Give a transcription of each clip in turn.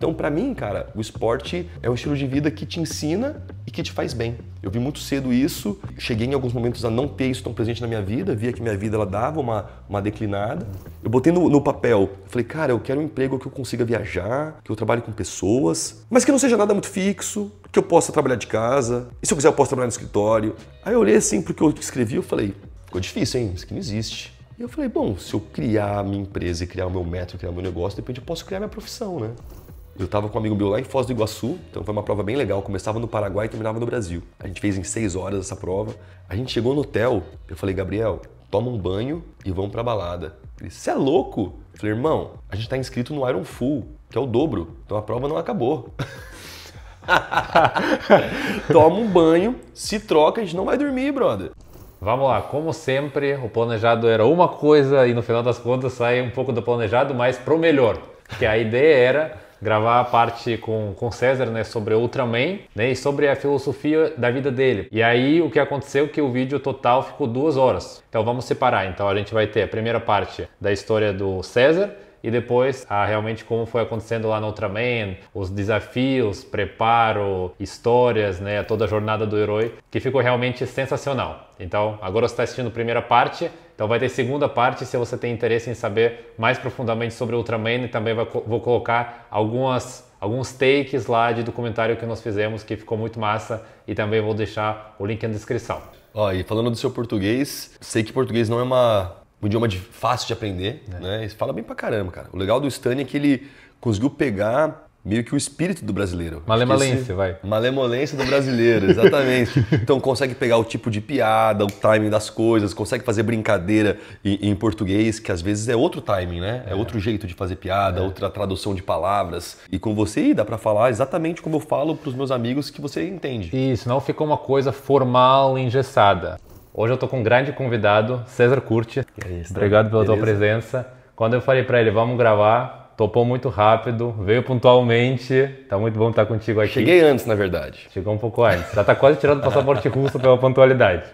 Então, pra mim, cara, o esporte é um estilo de vida que te ensina e que te faz bem. Eu vi muito cedo isso, cheguei em alguns momentos a não ter isso tão presente na minha vida, via que minha vida ela dava uma declinada. Eu botei no papel, eu falei, cara, eu quero um emprego que eu consiga viajar, que eu trabalhe com pessoas, mas que não seja nada muito fixo, que eu possa trabalhar de casa, e se eu quiser eu posso trabalhar no escritório. Aí eu olhei assim pro que eu escrevi, eu falei, ficou difícil, hein? Isso aqui não existe. E eu falei, bom, se eu criar a minha empresa e criar o meu método, criar o meu negócio, de repente eu posso criar minha profissão, né? Eu estava com um amigo meu lá em Foz do Iguaçu, então foi uma prova bem legal. Começava no Paraguai e terminava no Brasil. A gente fez em 6 horas essa prova. A gente chegou no hotel, eu falei, Gabriel, toma um banho e vamos pra balada. Ele, você é louco? Eu falei, irmão, a gente tá inscrito no Iron Full, que é o dobro, então a prova não acabou. Toma um banho, se troca, a gente não vai dormir, brother. Vamos lá, como sempre, o planejado era uma coisa e no final das contas sai um pouco do planejado, mas pro melhor. Que a ideia era gravar a parte com César, né, sobre Ultraman, né, e sobre a filosofia da vida dele. E aí o que aconteceu é que o vídeo total ficou 2 horas. Então vamos separar. Então a gente vai ter a primeira parte da história do César, e depois realmente como foi acontecendo lá no Ultraman, os desafios, preparo, histórias, né, toda a jornada do herói, que ficou realmente sensacional. Então agora você está assistindo a primeira parte, então vai ter segunda parte se você tem interesse em saber mais profundamente sobre o Ultraman, e também vou colocar alguns takes lá de documentário que nós fizemos, que ficou muito massa, e também vou deixar o link na descrição. Ó, e falando do seu português, sei que português não é um idioma fácil de aprender, né? E fala bem pra caramba, cara. O legal do Stanley é que ele conseguiu pegar meio que o espírito do brasileiro. Malemolência, vai. Malemolência do brasileiro, exatamente. Então consegue pegar o tipo de piada, o timing das coisas, consegue fazer brincadeira em português, que às vezes é outro timing, né? É outro jeito de fazer piada, outra tradução de palavras. E com você dá pra falar exatamente como eu falo pros meus amigos que você entende. Isso, não ficou uma coisa formal, engessada. Hoje eu tô com um grande convidado, César Curti. Obrigado pela tua presença. Quando eu falei pra ele, vamos gravar, topou muito rápido, veio pontualmente. Tá muito bom estar contigo aqui. Cheguei antes, na verdade. Chegou um pouco antes. Já tá quase tirando o passaporte russo pela pontualidade.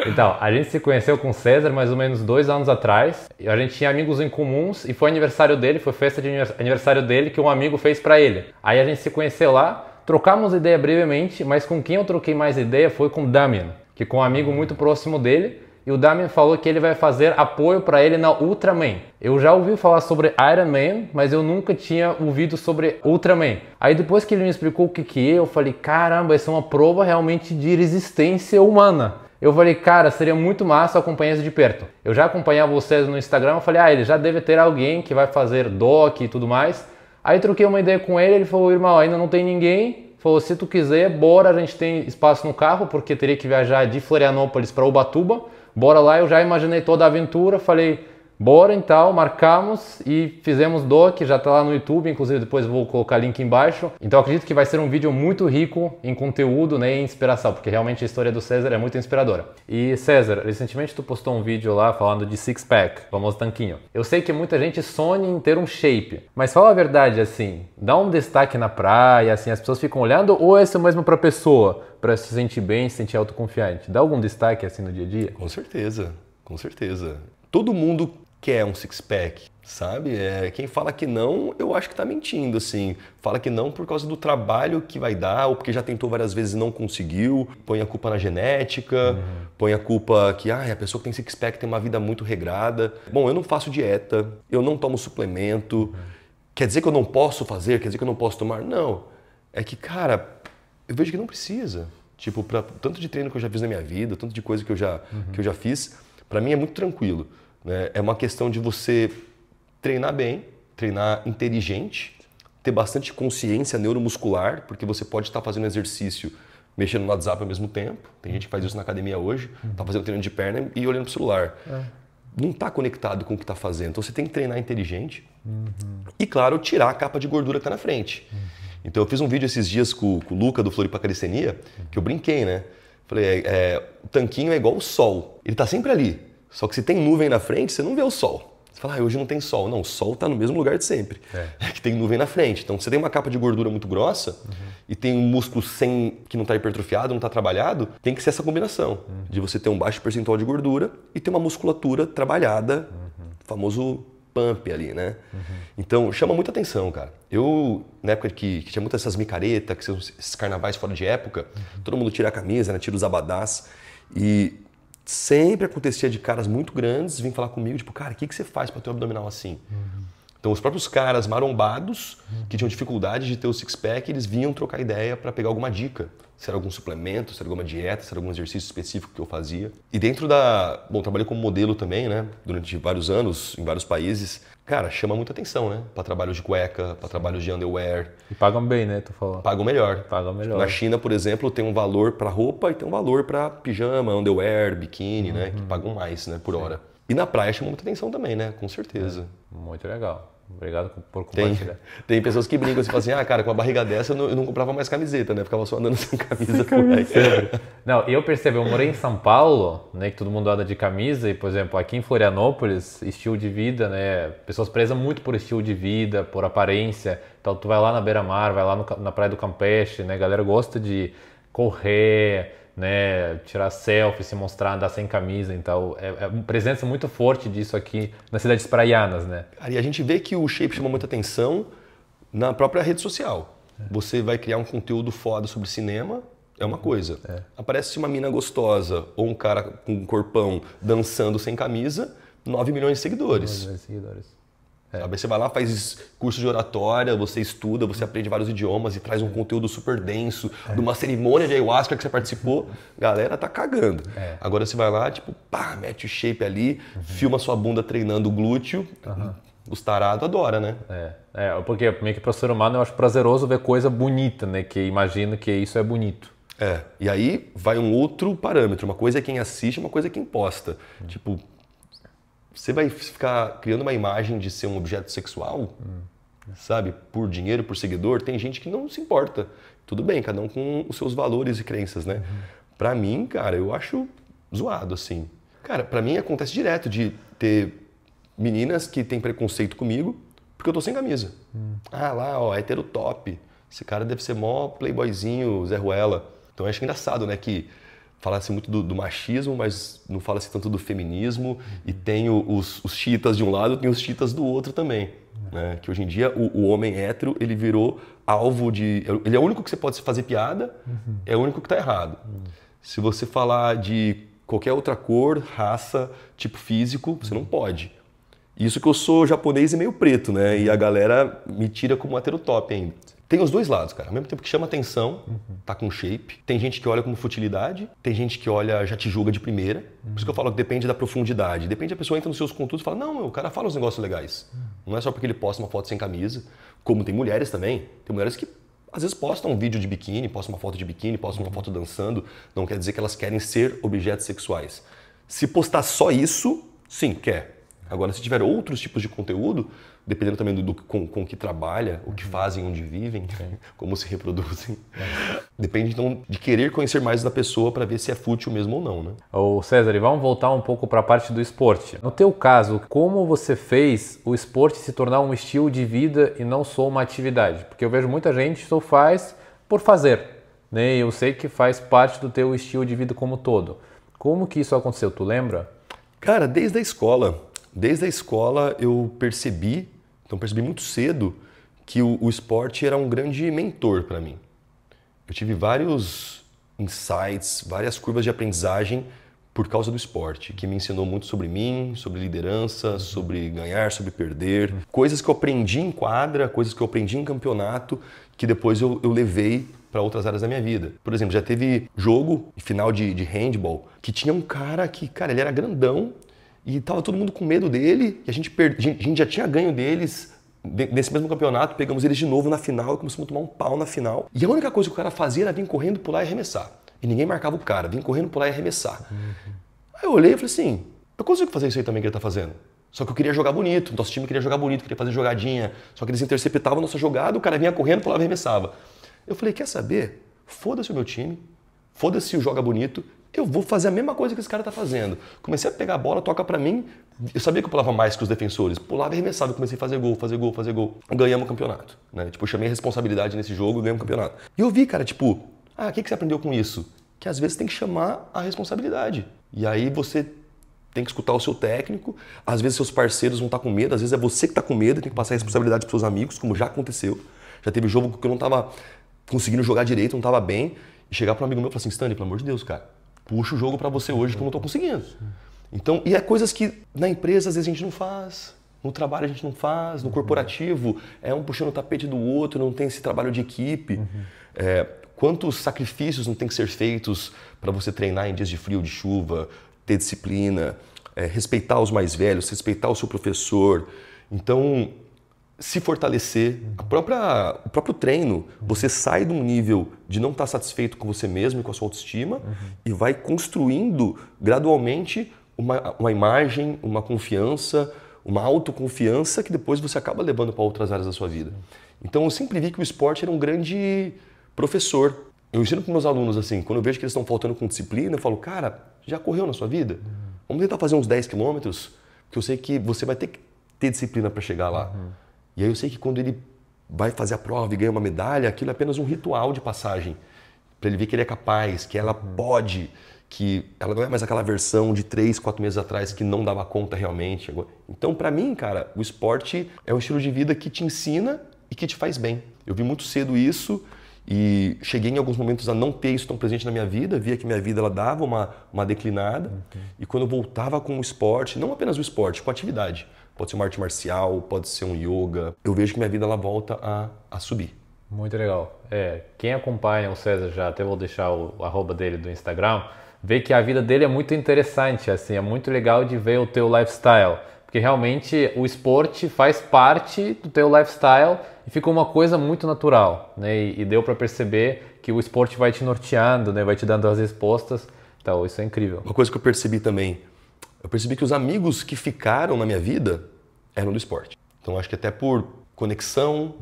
Então, a gente se conheceu com o César mais ou menos 2 anos atrás. A gente tinha amigos em comuns e foi aniversário dele, foi festa de aniversário dele que um amigo fez pra ele. Aí a gente se conheceu lá, trocamos ideia brevemente, mas com quem eu troquei mais ideia foi com o Damian, que com um amigo muito próximo dele, e o Damian falou que ele vai fazer apoio para ele na Ultraman. Eu já ouvi falar sobre Iron Man, mas eu nunca tinha ouvido sobre Ultraman. Aí depois que ele me explicou o que é, eu falei, caramba, isso é uma prova realmente de resistência humana. Eu falei, cara, seria muito massa acompanhar isso de perto. Eu já acompanhava vocês no Instagram, eu falei, ele já deve ter alguém que vai fazer doc e tudo mais. Aí troquei uma ideia com ele falou, irmão, ainda não tem ninguém. Falou, se tu quiser, bora, a gente tem espaço no carro, porque teria que viajar de Florianópolis para Ubatuba. Bora lá, eu já imaginei toda a aventura, falei, bora então, marcamos e fizemos doc, já tá lá no YouTube, inclusive depois vou colocar link embaixo. Então acredito que vai ser um vídeo muito rico em conteúdo, né, e inspiração, porque realmente a história do César é muito inspiradora. E César, recentemente tu postou um vídeo lá falando de six-pack, famoso tanquinho. Eu sei que muita gente sonha em ter um shape, mas fala a verdade assim, dá um destaque na praia, assim, as pessoas ficam olhando, ou é isso mesmo pra pessoa, pra se sentir bem, se sentir autoconfiante? Dá algum destaque assim no dia a dia? Com certeza, com certeza. Todo mundo quer um six-pack, sabe? Quem fala que não, eu acho que tá mentindo, assim. Fala que não por causa do trabalho que vai dar, ou porque já tentou várias vezes e não conseguiu, põe a culpa na genética, põe a culpa que a pessoa que tem six-pack tem uma vida muito regrada. Bom, eu não faço dieta, eu não tomo suplemento, quer dizer que eu não posso fazer, quer dizer que eu não posso tomar? Não, é que, cara, eu vejo que não precisa. Tipo, pra tanto de treino que eu já fiz na minha vida, tanto de coisa que eu já fiz, pra mim é muito tranquilo. É uma questão de você treinar bem, treinar inteligente, ter bastante consciência neuromuscular, porque você pode estar fazendo exercício mexendo no WhatsApp ao mesmo tempo. Tem gente que faz isso na academia hoje, tá fazendo treino de perna e olhando pro celular. Não está conectado com o que está fazendo. Então você tem que treinar inteligente e, claro, tirar a capa de gordura que está na frente. Então eu fiz um vídeo esses dias com o Luca do Floripa Calistenia, que eu brinquei, né? Falei, o tanquinho é igual o sol, ele está sempre ali. Só que se tem nuvem na frente, você não vê o sol. Você fala, hoje não tem sol. Não, o sol está no mesmo lugar de sempre. É que tem nuvem na frente. Então, se você tem uma capa de gordura muito grossa e tem um músculo que não está hipertrofiado, não está trabalhado, tem que ser essa combinação de você ter um baixo percentual de gordura e ter uma musculatura trabalhada, famoso pump ali, né? Então, chama muita atenção, cara. Eu, na época que tinha muitas essas micaretas, que são esses carnavais fora de época, todo mundo tira a camisa, né? Tira os abadás. E sempre acontecia de caras muito grandes vir falar comigo, tipo, cara, o que você faz para ter um abdominal assim? Então, os próprios caras marombados, que tinham dificuldade de ter o six-pack, eles vinham trocar ideia para pegar alguma dica. Se era algum suplemento, se era alguma dieta, se era algum exercício específico que eu fazia. E dentro da... Bom, trabalhei como modelo também, né? Durante vários anos, em vários países. Cara, chama muita atenção, né? Para trabalhos de cueca, para trabalhos de underwear. E pagam bem, né? Tu falou. Pagam melhor. Pagam melhor. Na China, por exemplo, tem um valor para roupa e tem um valor para pijama, underwear, biquíni, né? Que pagam mais, né? Por hora. E na praia chama muita atenção também, né? Com certeza. Muito legal. Obrigado por compartilhar. Tem pessoas que brincam assim, falam assim, cara, com uma barriga dessa eu não comprava mais camiseta, né? Ficava só andando sem camisa por aí. Não, eu percebo, eu morei em São Paulo, né, que todo mundo anda de camisa, e, por exemplo, aqui em Florianópolis, estilo de vida, né, pessoas prezam muito por estilo de vida, por aparência. Então, tu vai lá na beira-mar, vai lá na Praia do Campeche, né, a galera gosta de correr, né, tirar selfie, se mostrar, andar sem camisa. Então, é uma presença muito forte disso aqui nas cidades praianas, né? Cara, e a gente vê que o shape chama muita atenção na própria rede social. Você vai criar um conteúdo foda sobre cinema, é uma coisa. Aparece uma mina gostosa ou um cara com um corpão dançando sem camisa, 9 milhões de seguidores. 9 milhões de seguidores. Sabe? Aí você vai lá, faz curso de oratória, você estuda, você aprende vários idiomas e traz um conteúdo super denso de uma cerimônia de ayahuasca que você participou, galera tá cagando. Agora você vai lá, tipo, pá, mete o shape ali, filma sua bunda treinando o glúteo, os tarados adoram, né? Porque meio que para o ser humano eu acho prazeroso ver coisa bonita, né? Que imagina que isso é bonito. E aí vai um outro parâmetro, uma coisa é quem assiste, uma coisa é quem posta. Tipo, você vai ficar criando uma imagem de ser um objeto sexual, sabe? Por dinheiro, por seguidor. Tem gente que não se importa. Tudo bem, cada um com os seus valores e crenças, né? Pra mim, cara, eu acho zoado, assim. Cara, pra mim acontece direto de ter meninas que têm preconceito comigo porque eu tô sem camisa. Ah, lá, ó, hétero top. Esse cara deve ser mó playboyzinho, Zé Ruela. Então eu acho engraçado, né, que fala-se muito do machismo, mas não fala-se tanto do feminismo. E tem os chiitas de um lado, tem os chiitas do outro também. Né? Que hoje em dia o homem hétero, ele virou alvo de... Ele é o único que você pode fazer piada, é o único que está errado. Se você falar de qualquer outra cor, raça, tipo físico, você não pode. Isso que eu sou japonês e meio preto, né? E a galera me tira como hétero top ainda. Tem os dois lados, cara. Ao mesmo tempo que chama atenção, tá com shape. Tem gente que olha como futilidade, tem gente que olha, já te julga de primeira. Por isso que eu falo que depende da profundidade. Depende, a pessoa entra nos seus conteúdos e fala, não, o cara fala uns negócios legais. Não é só porque ele posta uma foto sem camisa. Como tem mulheres também. Tem mulheres que às vezes postam um vídeo de biquíni, postam uma foto de biquíni, postam uma foto dançando. Não quer dizer que elas querem ser objetos sexuais. Se postar só isso, sim, quer. Agora, se tiver outros tipos de conteúdo, dependendo também com que trabalha, o que fazem, onde vivem, como se reproduzem, depende então de querer conhecer mais da pessoa para ver se é fútil mesmo ou não, né? Ô César, e vamos voltar um pouco para a parte do esporte. No teu caso, como você fez o esporte se tornar um estilo de vida e não só uma atividade? Porque eu vejo muita gente que só faz por fazer, né? Eu sei que faz parte do teu estilo de vida como todo. Como que isso aconteceu? Tu lembra? Cara, desde a escola. Desde a escola eu percebi muito cedo que o esporte era um grande mentor para mim. Eu tive vários insights, várias curvas de aprendizagem por causa do esporte, que me ensinou muito sobre mim, sobre liderança, sobre ganhar, sobre perder. Coisas que eu aprendi em quadra, coisas que eu aprendi em campeonato, que depois eu levei para outras áreas da minha vida. Por exemplo, já teve jogo, final de handball, que tinha um cara que, cara, ele era grandão, e tava todo mundo com medo dele, e a gente já tinha ganho deles nesse mesmo campeonato, pegamos eles de novo na final e começamos a tomar um pau na final. E a única coisa que o cara fazia era vir correndo, pular e arremessar. E ninguém marcava o cara, vir correndo, pular e arremessar. Aí eu olhei e falei assim, eu consigo fazer isso aí também que ele tá fazendo. Só que eu queria jogar bonito, nosso time queria jogar bonito, queria fazer jogadinha. Só que eles interceptavam a nossa jogada, o cara vinha correndo, pulava e arremessava. Eu falei, quer saber? Foda-se o meu time, foda-se o joga bonito, eu vou fazer a mesma coisa que esse cara tá fazendo. Comecei a pegar a bola, toca pra mim. Eu sabia que eu pulava mais que os defensores. Pulava e arremessava. Eu comecei a fazer gol. Ganhamos o campeonato. Né? Tipo, eu chamei a responsabilidade nesse jogo e ganhamos o campeonato. E eu vi, cara, tipo, o que você aprendeu com isso? Que às vezes tem que chamar a responsabilidade. E aí você tem que escutar o seu técnico, às vezes seus parceiros vão estar com medo, às vezes é você que está com medo, tem que passar a responsabilidade para seus amigos, como já aconteceu. Já teve jogo que eu não estava conseguindo jogar direito, não estava bem, e chegar para um amigo meu e falar assim, Stanley, pelo amor de Deus, cara, puxa o jogo para você hoje que eu não estou conseguindo. Então, e é coisas que na empresa às vezes a gente não faz, no trabalho a gente não faz, no corporativo é um puxando o tapete do outro, não tem esse trabalho de equipe. Quantos sacrifícios não tem que ser feitos para você treinar em dias de frio, de chuva, ter disciplina, respeitar os mais velhos, respeitar o seu professor. Então, se fortalecer, o próprio treino, você sai de um nível de não estar satisfeito com você mesmo e com a sua autoestima e vai construindo gradualmente uma imagem, uma confiança, uma autoconfiança que depois você acaba levando para outras áreas da sua vida. Então eu sempre vi que o esporte era um grande professor. Eu ensino para meus alunos assim, quando eu vejo que eles estão faltando com disciplina, eu falo, cara, já correu na sua vida? Vamos tentar fazer uns 10 quilômetros, porque eu sei que você vai ter que ter disciplina para chegar lá. E aí eu sei que quando ele vai fazer a prova e ganha uma medalha, aquilo é apenas um ritual de passagem, para ele ver que ele é capaz, que ela pode, que ela não é mais aquela versão de 3, 4 meses atrás que não dava conta realmente. Então, para mim, cara, o esporte é um estilo de vida que te ensina e que te faz bem. Eu vi muito cedo isso e cheguei em alguns momentos a não ter isso tão presente na minha vida, via que minha vida ela dava uma declinada. E quando eu voltava com o esporte, não apenas o esporte, com a atividade, pode ser uma arte marcial, pode ser um yoga, eu vejo que minha vida ela volta a subir. Muito legal. Quem acompanha o César, já até vou deixar o arroba dele do Instagram, vê que a vida dele é muito interessante, assim, é muito legal de ver o teu lifestyle, porque realmente o esporte faz parte do teu lifestyle e fica uma coisa muito natural, né? E deu para perceber que o esporte vai te norteando, né? Vai te dando as respostas, então isso é incrível. Uma coisa que eu percebi também, eu percebi que os amigos que ficaram na minha vida eram do esporte. Então acho que até por conexão,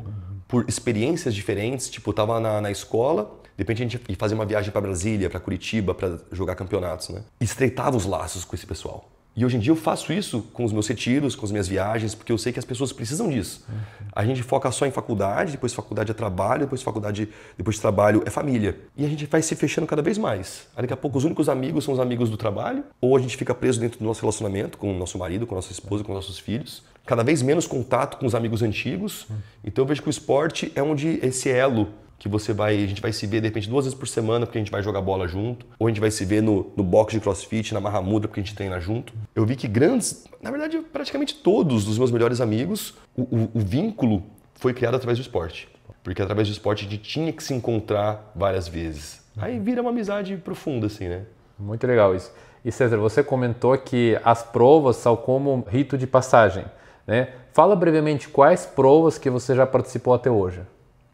por experiências diferentes, tipo eu tava na escola, de repente a gente ia fazer uma viagem para Brasília, para Curitiba, para jogar campeonatos, né? E estreitava os laços com esse pessoal. E hoje em dia eu faço isso com os meus retiros, com as minhas viagens, porque eu sei que as pessoas precisam disso. A gente foca só em faculdade, depois faculdade é trabalho, depois trabalho é família. E a gente vai se fechando cada vez mais. Aí daqui a pouco os únicos amigos são os amigos do trabalho, ou a gente fica preso dentro do nosso relacionamento com o nosso marido, com a nossa esposa, com os nossos filhos. Cada vez menos contato com os amigos antigos. Então eu vejo que o esporte é onde esse elo que a gente vai se ver de repente 2 vezes por semana porque a gente vai jogar bola junto, ou a gente vai se ver no box de crossfit, na Mahamudra porque a gente treina junto. Eu vi que na verdade praticamente todos os meus melhores amigos, o vínculo foi criado através do esporte. Porque através do esporte a gente tinha que se encontrar várias vezes. Aí vira uma amizade profunda assim, né? Muito legal isso. E César, você comentou que as provas são como rito de passagem, né? Fala brevemente quais provas que você já participou até hoje.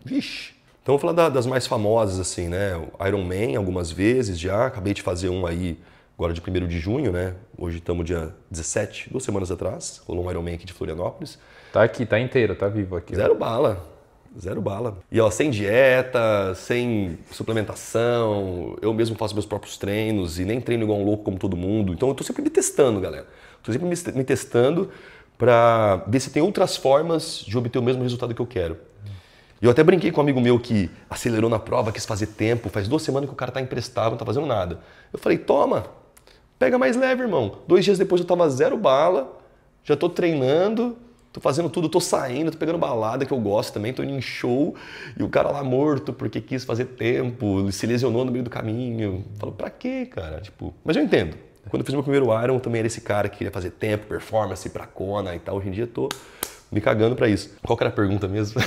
Vixe! Então, vou falar das mais famosas, assim, né? O Ironman, algumas vezes já. Acabei de fazer um aí, agora de 1º de junho, né? Hoje estamos dia 17, 2 semanas atrás. Rolou um Ironman aqui de Florianópolis. Tá aqui, tá inteiro, tá vivo aqui. Zero bala. E ó, sem dieta, sem suplementação. Eu mesmo faço meus próprios treinos e nem treino igual um louco como todo mundo. Então, eu tô sempre me testando, galera. Tô sempre me testando para ver se tem outras formas de obter o mesmo resultado que eu quero. E eu até brinquei com um amigo meu que acelerou na prova, quis fazer tempo, faz 2 semanas que o cara tá emprestado, não tá fazendo nada. Eu falei, toma, pega mais leve, irmão. 2 dias depois eu tava 0 bala, já tô treinando, tô fazendo tudo, tô saindo, tô pegando balada que eu gosto também, tô indo em show, e o cara lá morto porque quis fazer tempo, se lesionou no meio do caminho. Eu falo, pra quê, cara? Tipo, mas eu entendo. Quando eu fiz meu primeiro Iron, eu também era esse cara que queria fazer tempo, performance, pra Kona e tal. Hoje em dia eu tô me cagando pra isso. Qual que era a pergunta mesmo?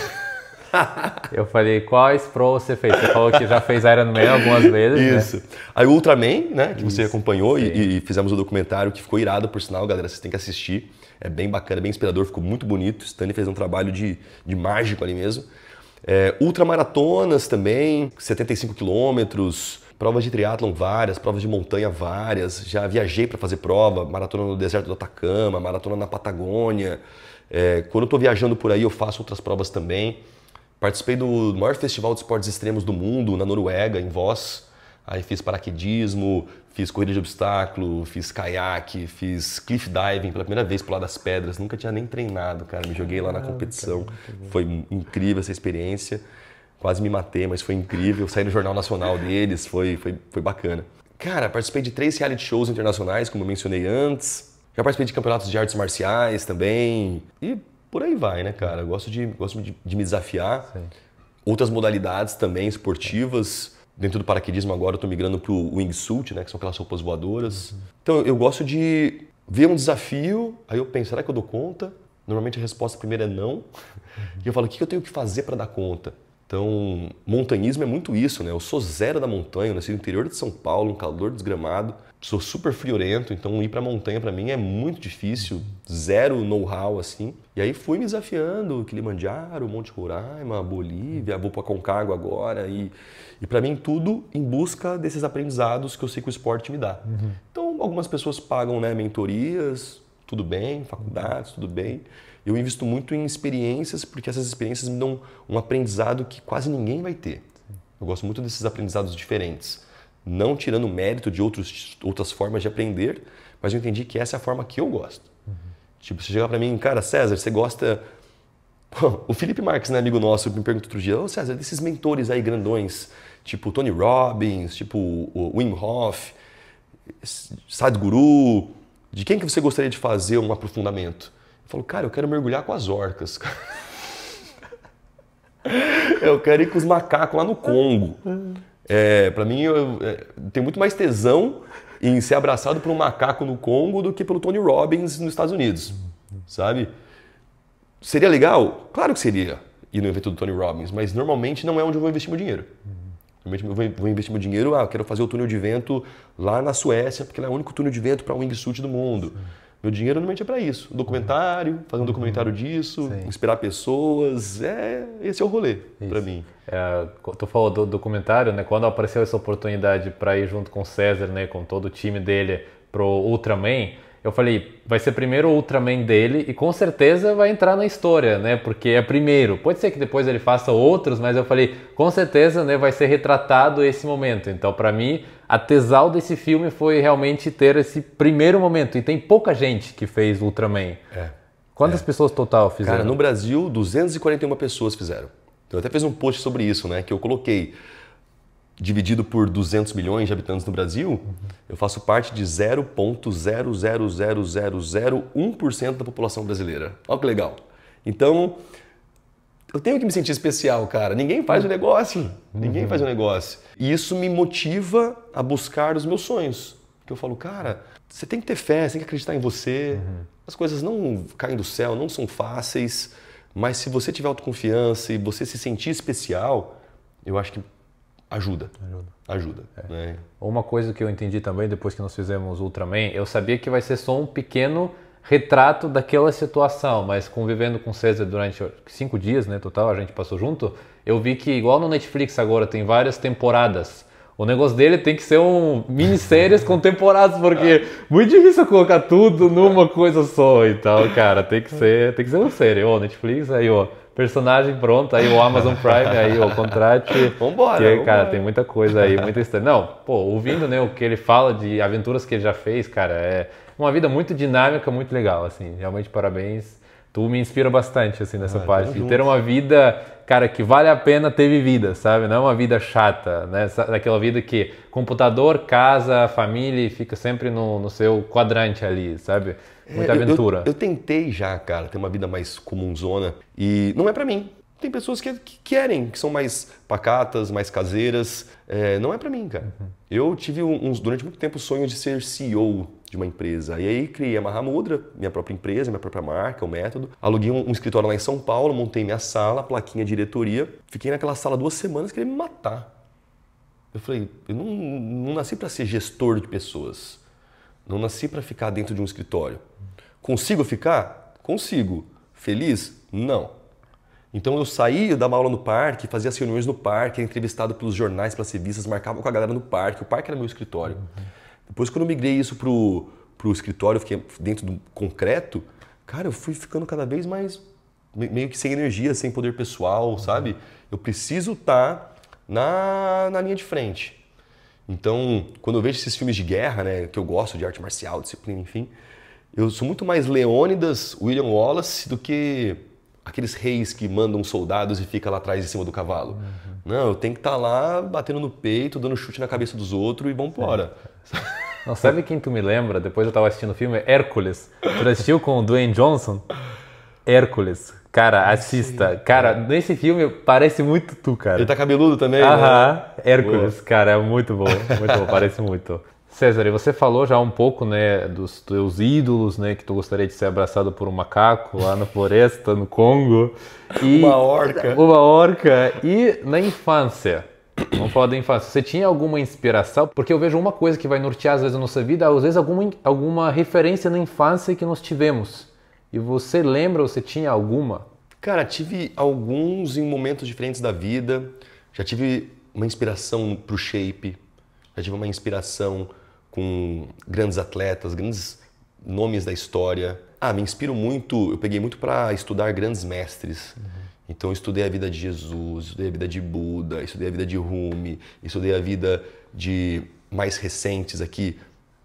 Eu falei, quais provas você fez? Você falou que já fez Ironman algumas vezes, Isso. Né? Aí o Ultraman, né, que você acompanhou e fizemos o documentário, que ficou irado, por sinal, galera, vocês têm que assistir. É bem bacana, bem inspirador, ficou muito bonito. O Stanley fez um trabalho de mágico ali mesmo. Ultramaratonas também, 75 quilômetros, provas de triatlon várias, provas de montanha várias. Já viajei para fazer prova, maratona no deserto do Atacama, maratona na Patagônia. Quando eu estou viajando por aí, eu faço outras provas também. Participei do maior festival de esportes extremos do mundo, na Noruega, em Voss. Aí fiz paraquedismo, fiz corrida de obstáculo, fiz caiaque, fiz cliff diving pela primeira vez, pular das pedras. Nunca tinha nem treinado, cara. Me joguei lá na competição. Foi incrível essa experiência. Quase me matei, mas foi incrível. Saí no Jornal Nacional deles, foi bacana. Cara, participei de 3 reality shows internacionais, como eu mencionei antes. Já participei de campeonatos de artes marciais também. E por aí vai, né, cara? Eu gosto de me desafiar. Sim. Outras modalidades também esportivas. Dentro do paraquedismo agora eu tô migrando pro wingsuit, né, que são aquelas roupas voadoras. Então eu gosto de ver um desafio, aí eu penso, será que eu dou conta? Normalmente a resposta primeira é não. E eu falo, o que eu tenho que fazer para dar conta? Então, montanhismo é muito isso, né? Eu sou zero da montanha, eu nasci no interior de São Paulo, um calor desgramado. Sou super friorento, então ir pra montanha pra mim é muito difícil, zero know-how assim. E aí fui me desafiando, Kilimanjaro, Monte Roraima, Bolívia, vou pra Concagua agora e para mim tudo em busca desses aprendizados que eu sei que o esporte me dá. Então algumas pessoas pagam, né, mentorias, tudo bem, faculdades, tudo bem. Eu invisto muito em experiências porque essas experiências me dão um aprendizado que quase ninguém vai ter. Eu gosto muito desses aprendizados diferentes. Não tirando mérito de outras formas de aprender, mas eu entendi que essa é a forma que eu gosto. Tipo, você chegar pra mim, cara, César, você gosta... O Felipe Marques, né, amigo nosso, me perguntou outro dia, ô César, desses mentores aí grandões, tipo Tony Robbins, tipo o Wim Hof, Sadhguru, de quem que você gostaria de fazer um aprofundamento? Eu falo, cara, eu quero mergulhar com as orcas. Eu quero ir com os macacos lá no Congo. Pra mim, eu tenho muito mais tesão em ser abraçado por um macaco no Congo do que pelo Tony Robbins nos Estados Unidos, sabe? Seria legal? Claro que seria ir no evento do Tony Robbins, mas normalmente não é onde eu vou investir meu dinheiro. Normalmente eu vou investir meu dinheiro, eu quero fazer o túnel de vento lá na Suécia, porque lá é o único túnel de vento para wingsuit do mundo. Meu dinheiro normalmente é para isso. Documentário, fazer um documentário disso, inspirar pessoas, esse é o rolê para mim. Tu falou do documentário, né? Quando apareceu essa oportunidade para ir junto com o César, né, com todo o time dele pro Ultraman, eu falei, vai ser primeiro o Ultraman dele e com certeza vai entrar na história, né? Porque é primeiro. Pode ser que depois ele faça outros, mas eu falei, com certeza, né, vai ser retratado esse momento. Então, para mim, a tesão desse filme foi realmente ter esse primeiro momento. E tem pouca gente que fez Ultraman. Quantas pessoas total fizeram? Cara, no Brasil, 241 pessoas fizeram. Eu até fiz um post sobre isso, né? Que eu coloquei, dividido por 200 milhões de habitantes no Brasil, eu faço parte de 0,0000001% da população brasileira. Olha que legal. Então, eu tenho que me sentir especial, cara. Ninguém faz o negócio. Ninguém faz o negócio. E isso me motiva a buscar os meus sonhos. Porque eu falo, cara, você tem que ter fé, você tem que acreditar em você. As coisas não caem do céu, não são fáceis. Mas se você tiver autoconfiança e você se sentir especial, eu acho que ajuda. Né? Uma coisa que eu entendi também depois que nós fizemos Ultraman, eu sabia que vai ser só um pequeno retrato daquela situação, mas convivendo com o César durante 5 dias, né, total, a gente passou junto, eu vi que igual no Netflix agora tem várias temporadas. O negócio dele tem que ser minisséries com temporadas, porque é muito difícil colocar tudo numa coisa só. Então, cara, tem que ser uma série. Netflix, aí, personagem pronto, aí o Amazon Prime, aí o contrate. Vambora. Cara, tem muita coisa aí, muita história. Não, ouvindo, né, o que ele fala de aventuras que ele já fez, cara, é uma vida muito dinâmica, muito legal, assim. Realmente, parabéns. Tu me inspira bastante, assim, nessa parte. E ter uma vida, cara, que vale a pena ter vivida, sabe? Não é uma vida chata, né? Daquela vida que computador, casa, família, e fica sempre no seu quadrante ali, sabe? Muita aventura. Eu tentei já, cara, ter uma vida mais comunzona e não é pra mim. Tem pessoas que querem, que são mais pacatas, mais caseiras. Não é pra mim, cara. Eu tive durante muito tempo o sonho de ser CEO de uma empresa. E aí criei a Mahamudra, minha própria empresa, minha própria marca, o método. Aluguei um escritório lá em São Paulo, montei minha sala, plaquinha de diretoria. Fiquei naquela sala 2 semanas, queria me matar. Eu falei, eu não nasci para ser gestor de pessoas. Não nasci para ficar dentro de um escritório. Consigo ficar? Consigo. Feliz? Não. Então eu saí, eu dava aula no parque, fazia as reuniões no parque, era entrevistado pelos jornais, pelas revistas, marcava com a galera no parque. O parque era meu escritório. Depois, quando eu migrei isso pro escritório, eu fiquei dentro do concreto, cara, eu fui ficando cada vez mais meio que sem energia, sem poder pessoal, sabe? Eu preciso estar na linha de frente. Então, quando eu vejo esses filmes de guerra, né, que eu gosto de arte marcial, disciplina, enfim, eu sou muito mais Leônidas, William Wallace, do que aqueles reis que mandam soldados e fica lá atrás em cima do cavalo. Não, eu tenho que estar lá batendo no peito, dando chute na cabeça dos outros e vambora. Não, sabe quem tu me lembra? Depois eu tava assistindo o filme Hércules. Tu já assistiu com o Dwayne Johnson? Hércules. Cara, assista. Cara, nesse filme parece muito tu, cara. Ele tá cabeludo também, Aham, né? Hércules. Boa. Cara, é muito bom, parece muito. César, e você falou já um pouco, né, dos teus ídolos, né, que tu gostaria de ser abraçado por um macaco lá na floresta, no Congo. E Uma orca. Uma orca. E na infância, vamos falar da infância, você tinha alguma inspiração? Porque eu vejo uma coisa que vai nortear às vezes a nossa vida, às vezes alguma referência na infância que nós tivemos. E você lembra, você tinha alguma? Cara, tive alguns em momentos diferentes da vida. Já tive uma inspiração pro shape, já tive uma inspiração com grandes atletas, grandes nomes da história. Me inspiro muito, eu peguei muito para estudar grandes mestres. Então eu estudei a vida de Jesus, estudei a vida de Buda, estudei a vida de Rumi, estudei a vida de mais recentes aqui,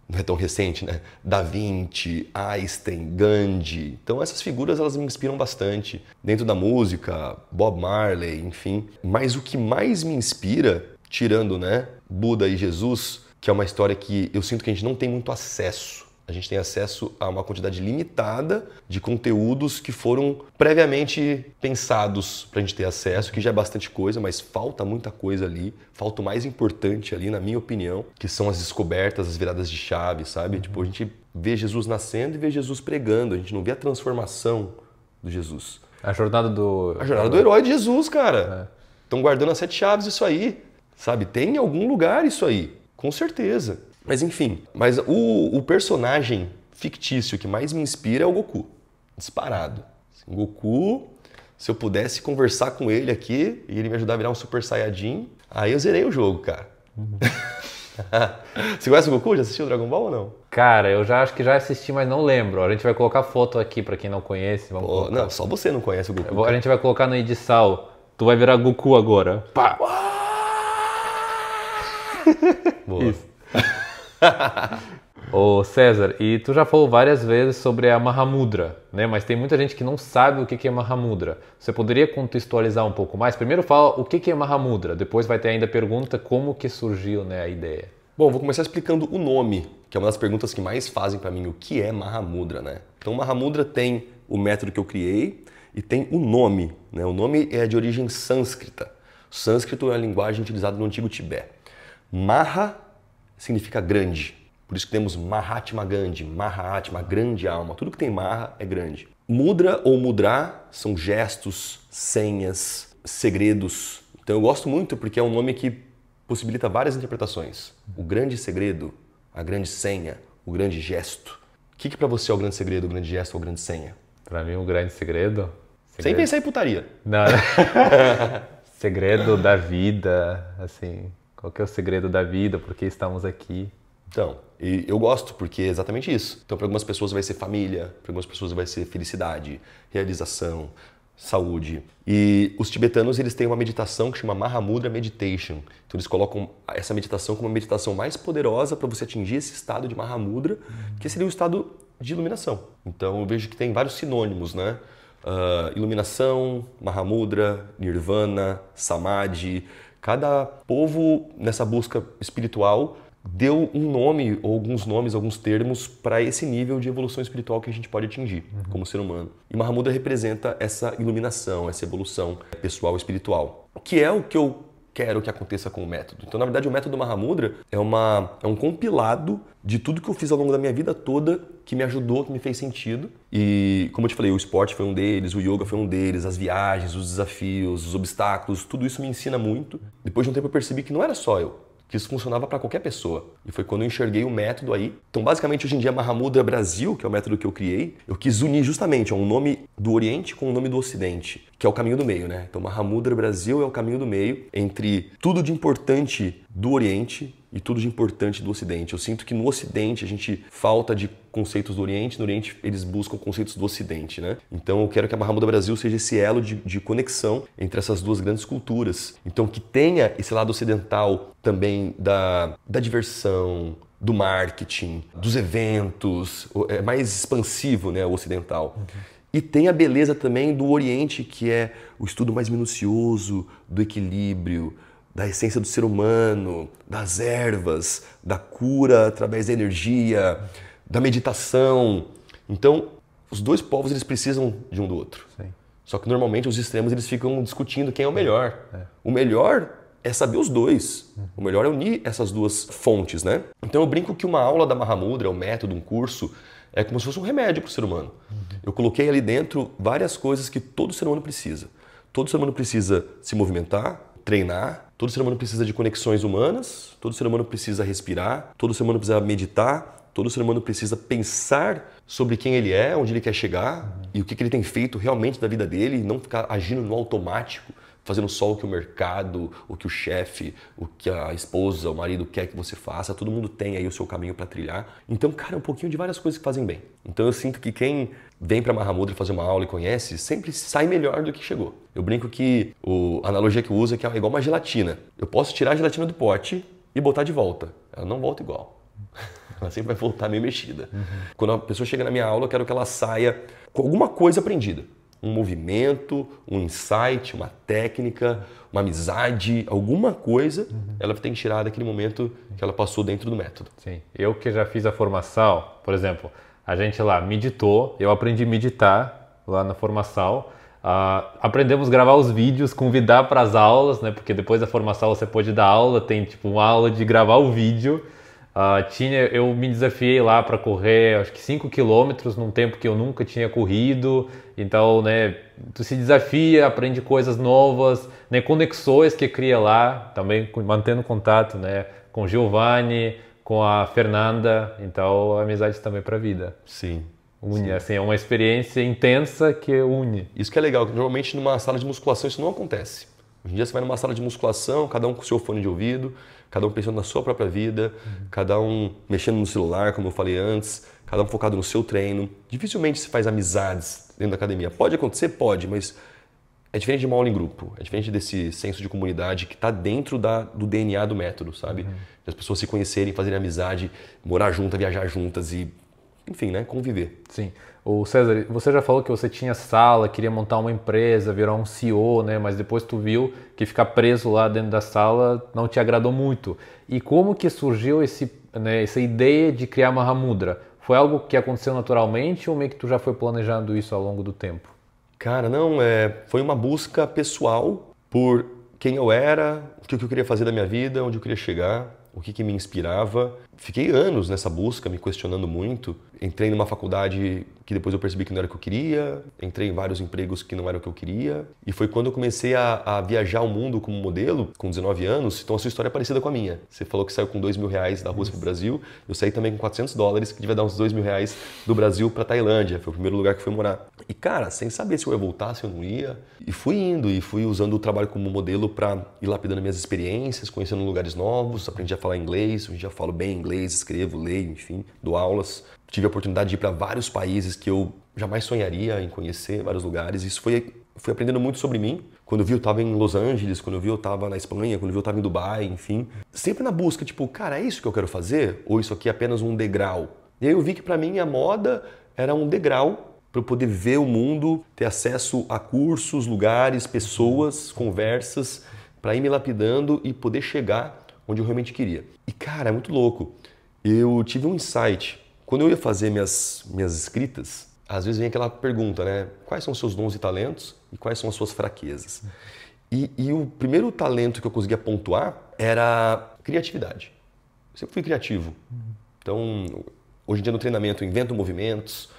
não é tão recente, né? Da Vinci, Einstein, Gandhi. Então essas figuras elas me inspiram bastante. Dentro da música, Bob Marley, enfim. Mas o que mais me inspira, tirando, né, Buda e Jesus, que é uma história que eu sinto que a gente não tem muito acesso. A gente tem acesso a uma quantidade limitada de conteúdos que foram previamente pensados para a gente ter acesso, que já é bastante coisa, mas falta muita coisa ali. Falta o mais importante ali, na minha opinião, que são as descobertas, as viradas de chave, sabe? Tipo, a gente vê Jesus nascendo e vê Jesus pregando, a gente não vê a transformação do Jesus. A jornada do herói de Jesus, cara. Estão guardando as 7 chaves isso aí, sabe? Tem em algum lugar isso aí, com certeza. Mas enfim, o personagem fictício que mais me inspira é o Goku, disparado. O Goku, se eu pudesse conversar com ele aqui e ele me ajudar a virar um Super Saiyajin, aí eu zerei o jogo, cara. Você conhece o Goku? Já assistiu Dragon Ball ou não? Cara, eu já acho que já assisti, mas não lembro. A gente vai colocar foto aqui pra quem não conhece. Não, só você não conhece o Goku. A gente vai colocar na edição. Tu vai virar Goku agora. Pá! Boa. Isso. Ô César, e tu já falou várias vezes sobre a Mahamudra, né? Mas tem muita gente que não sabe o que é Mahamudra. Você poderia contextualizar um pouco mais? Primeiro fala o que é Mahamudra, depois vai ter ainda a pergunta como que surgiu, né, a ideia. Bom, vou começar explicando o nome, que é uma das perguntas que mais fazem para mim, o que é Mahamudra, né? Então Mahamudra tem o método que eu criei e tem o nome, né? O nome é de origem sânscrita. O sânscrito é a linguagem utilizada no antigo Tibete. Maha significa grande. Por isso que temos Mahatma Gandhi, Mahatma, grande alma. Tudo que tem Maha é grande. Mudra ou mudra são gestos, senhas, segredos. Então eu gosto muito porque é um nome que possibilita várias interpretações. O grande segredo, a grande senha, o grande gesto. O que para você é o grande segredo, o grande gesto ou a grande senha? Para mim o grande segredo... Sem pensar em putaria. Não. Segredo da vida, assim... Qual que é o segredo da vida? Por que estamos aqui? Então, e eu gosto porque é exatamente isso. Então, para algumas pessoas vai ser família, para algumas pessoas vai ser felicidade, realização, saúde. E os tibetanos, eles têm uma meditação que chama Mahamudra Meditation. Então, eles colocam essa meditação como uma meditação mais poderosa para você atingir esse estado de Mahamudra, que seria o estado de iluminação. Então, eu vejo que tem vários sinônimos, né? Iluminação, Mahamudra, Nirvana, Samadhi. Cada povo nessa busca espiritual deu um nome, ou alguns nomes, alguns termos para esse nível de evolução espiritual que a gente pode atingir como ser humano. E Mahamudra representa essa iluminação, essa evolução pessoal espiritual, que é o que eu quero que aconteça com o método. Então, na verdade, o método Mahamudra é um compilado de tudo que eu fiz ao longo da minha vida toda que me ajudou, que me fez sentido. E, como eu te falei, o esporte foi um deles, o yoga foi um deles, as viagens, os desafios, os obstáculos, tudo isso me ensina muito. Depois de um tempo eu percebi que não era só eu, que isso funcionava para qualquer pessoa. E foi quando eu enxerguei o método aí. Então, basicamente, hoje em dia, Mahamudra Brasil, que é o método que eu criei, eu quis unir justamente um nome do Oriente com o nome do Ocidente, que é o caminho do meio, né? Então, Mahamudra Brasil é o caminho do meio entre tudo de importante do Oriente e tudo de importante do Ocidente. Eu sinto que no Ocidente a gente falta de conceitos do Oriente, no Oriente eles buscam conceitos do Ocidente, né? Então eu quero que a Mahamudra Brasil seja esse elo de conexão entre essas duas grandes culturas. Então que tenha esse lado ocidental também da diversão, do marketing, dos eventos, é mais expansivo, né, o ocidental. E tem a beleza também do Oriente, que é o estudo mais minucioso do equilíbrio, da essência do ser humano, das ervas, da cura através da energia, da meditação. Então, os dois povos eles precisam de um do outro. Sim. Só que normalmente os extremos eles ficam discutindo quem é o melhor. O melhor é saber os dois. O melhor é unir essas duas fontes, né? Então eu brinco que uma aula da Mahamudra, um método, um curso, é como se fosse um remédio para o ser humano. Eu coloquei ali dentro várias coisas que todo ser humano precisa. Todo ser humano precisa se movimentar, treinar, todo ser humano precisa de conexões humanas, todo ser humano precisa respirar, todo ser humano precisa meditar, todo ser humano precisa pensar sobre quem ele é, onde ele quer chegar e o que ele tem feito realmente da vida dele e não ficar agindo no automático, fazendo só o que o mercado, o que o chefe, o que a esposa, o marido quer que você faça. Todo mundo tem aí o seu caminho para trilhar. Então, cara, é um pouquinho de várias coisas que fazem bem. Então eu sinto que quem vem para Mahamudra fazer uma aula e conhece, sempre sai melhor do que chegou. Eu brinco que a analogia que eu uso é que é igual uma gelatina. Eu posso tirar a gelatina do pote e botar de volta. Ela não volta igual. Ela sempre vai voltar meio mexida. Quando a pessoa chega na minha aula, eu quero que ela saia com alguma coisa aprendida. Um movimento, um insight, uma técnica, uma amizade, alguma coisa, ela tem que tirar daquele momento que ela passou dentro do método. Sim. Eu que já fiz a formação, por exemplo, a gente lá meditou, eu aprendi a meditar lá na formação, aprendemos a gravar os vídeos, convidar para as aulas, né? Porque depois da formação você pode dar aula, tem tipo uma aula de gravar o vídeo. Eu me desafiei lá para correr, acho que 5 quilômetros num tempo que eu nunca tinha corrido. Então, né, tu se desafia, aprende coisas novas, né, conexões que cria lá, também mantendo contato, né, com o Giovanni, com a Fernanda. Então, a amizade também para a vida. Sim. Une, sim. assim, é uma experiência intensa que une. Isso que é legal, que normalmente numa sala de musculação isso não acontece. Hoje em dia você vai numa sala de musculação, cada um com o seu fone de ouvido, cada um pensando na sua própria vida, cada um mexendo no celular, como eu falei antes, cada um focado no seu treino. Dificilmente se faz amizades dentro da academia. Pode acontecer? Pode, mas é diferente de uma aula em grupo. É diferente desse senso de comunidade que está dentro do DNA do método, sabe? De as pessoas se conhecerem, fazerem amizade, morar juntas, viajar juntas e, enfim, né, conviver. Sim. O César, você já falou que você tinha sala, queria montar uma empresa, virar um CEO, né? Mas depois tu viu que ficar preso lá dentro da sala não te agradou muito. E como que surgiu essa ideia de criar Mahamudra? Foi algo que aconteceu naturalmente ou meio que tu já foi planejando isso ao longo do tempo? Cara, não, foi uma busca pessoal por quem eu era, o que eu queria fazer da minha vida, onde eu queria chegar, o que me inspirava. Fiquei anos nessa busca, me questionando muito. Entrei numa faculdade que depois eu percebi que não era o que eu queria. Entrei em vários empregos que não era o que eu queria. E foi quando eu comecei a viajar o mundo como modelo, com 19 anos. Então a sua história é parecida com a minha. Você falou que saiu com R$2.000 da Rússia para o Brasil. Eu saí também com $400, que devia dar uns R$2.000 do Brasil para Tailândia. Foi o primeiro lugar que fui morar. E cara, sem saber se eu ia voltar, se eu não ia. E fui indo e fui usando o trabalho como modelo para ir lapidando minhas experiências, conhecendo lugares novos. Aprendi a falar inglês, hoje já falo bem inglês, escrevo, leio, enfim, dou aulas. Tive a oportunidade de ir para vários países que eu jamais sonharia em conhecer, vários lugares. Isso fui aprendendo muito sobre mim. Quando eu vi, eu estava em Los Angeles, quando eu vi, eu estava na Espanha, quando eu vi, eu estava em Dubai, enfim. Sempre na busca, tipo, cara, é isso que eu quero fazer? Ou isso aqui é apenas um degrau? E aí eu vi que para mim a moda era um degrau para eu poder ver o mundo, ter acesso a cursos, lugares, pessoas, conversas, para ir me lapidando e poder chegar onde eu realmente queria. E cara, é muito louco. Eu tive um insight. Quando eu ia fazer minhas escritas, às vezes vem aquela pergunta, né? Quais são os seus dons e talentos e quais são as suas fraquezas? E o primeiro talento que eu conseguia pontuar era criatividade. Eu sempre fui criativo. Então, hoje em dia no treinamento eu invento movimentos,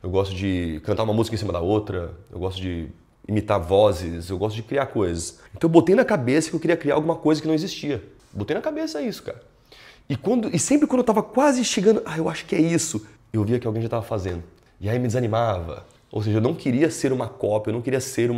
eu gosto de cantar uma música em cima da outra, eu gosto de imitar vozes, eu gosto de criar coisas. Então eu botei na cabeça que eu queria criar alguma coisa que não existia. Botei na cabeça isso, cara. E sempre quando eu estava quase chegando, eu acho que é isso, eu via que alguém já estava fazendo. E aí me desanimava. Ou seja, eu não queria ser uma cópia, eu não queria ser